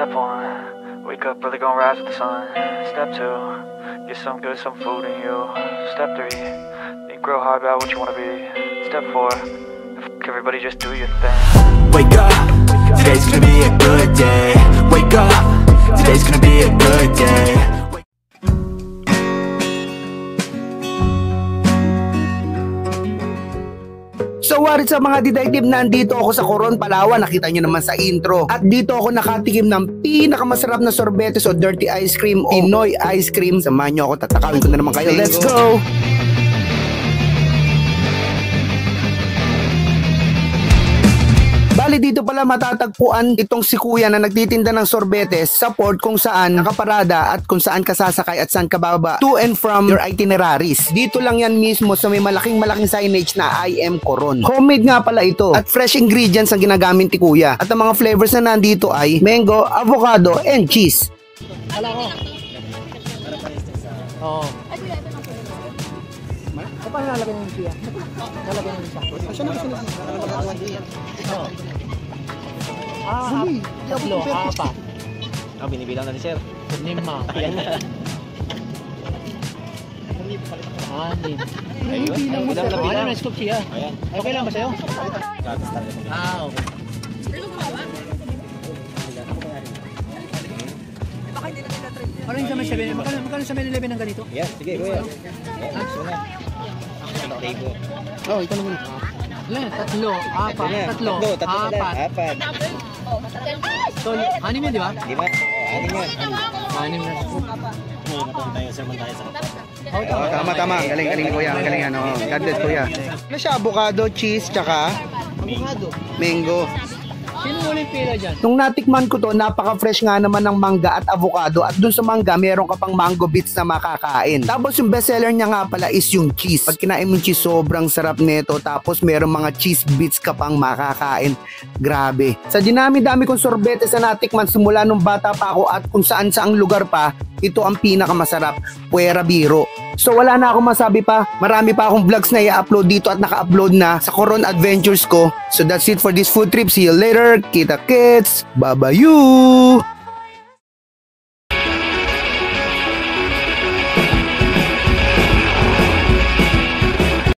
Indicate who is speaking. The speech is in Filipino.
Speaker 1: Step 1, wake up early, gonna rise with the sun. Step 2, get some good, some food in you. Step 3, think real hard about what you wanna be. Step 4, everybody just do your thing.
Speaker 2: Wake up, today's gonna be a good day. Wake up, today's gonna be a good day.
Speaker 3: So what is up mga detective, nandito ako sa Coron, Palawan, nakita nyo naman sa intro. At dito ako nakatikim ng pinakamasarap na sorbetes o dirty ice cream o Pinoy ice cream. Samahan nyo ako, tatakawin ko na naman kayo. Let's go! Bali dito pala matatagpuan itong si Kuya na nagtitinda ng sorbetes sa port kung saan nakaparada at kung saan ka sasakay at saan ka bababa to and from your itineraries. Dito lang yan mismo sa may malaking signage na I am Coron. Homemade nga pala ito at fresh ingredients ang ginagamit ni Kuya. At ang mga flavors na nandito ay mango, avocado, and cheese.
Speaker 4: Wala ko. Oo. Paano lalagyan ng siya? Lalagyan ng siya. Asya na siya? Oo. Tatlo, apat.
Speaker 5: Binibilang na ni sir.
Speaker 4: 5. Ayan. 6. Ayun, may scoop siya. Okay lang ba sa'yo? Okay. Ano yung sa may 7? Magkano sa may 11 ng ganito?
Speaker 5: Yan, sige kuya.
Speaker 4: Oo, ito naman. Ilan? 3, 4, 4, 4. So, 6 yan, di ba?
Speaker 5: 5. 6 yan.
Speaker 4: 6 na.
Speaker 3: Tama. Galing Kuya. Galing ano. God bless Kuya. Ano siya? Avocado, cheese, tsaka
Speaker 4: Avocado.
Speaker 3: mango.
Speaker 4: Sino ulit pila dyan?
Speaker 3: Nung natikman ko to, napaka-fresh nga naman ng mangga at avocado at dun sa mangga, meron ka pang mango bits na makakain. Tapos yung bestseller niya nga pala is yung cheese. Pag kinain mo yung cheese, sobrang sarap nito. Tapos meron mga cheese bits ka pang makakain. Grabe. Sa dinami-dami kong sorbetes na natikman simula nung bata pa ako at kung saan-saang lugar pa, ito ang pinakamasarap. Puwera biro. So wala na akong masabi pa. Marami pa akong vlogs na i-upload dito at naka-upload na sa Coron Adventures ko. So that's it for this food trip. See you later. Kita kits. Bye-bye you.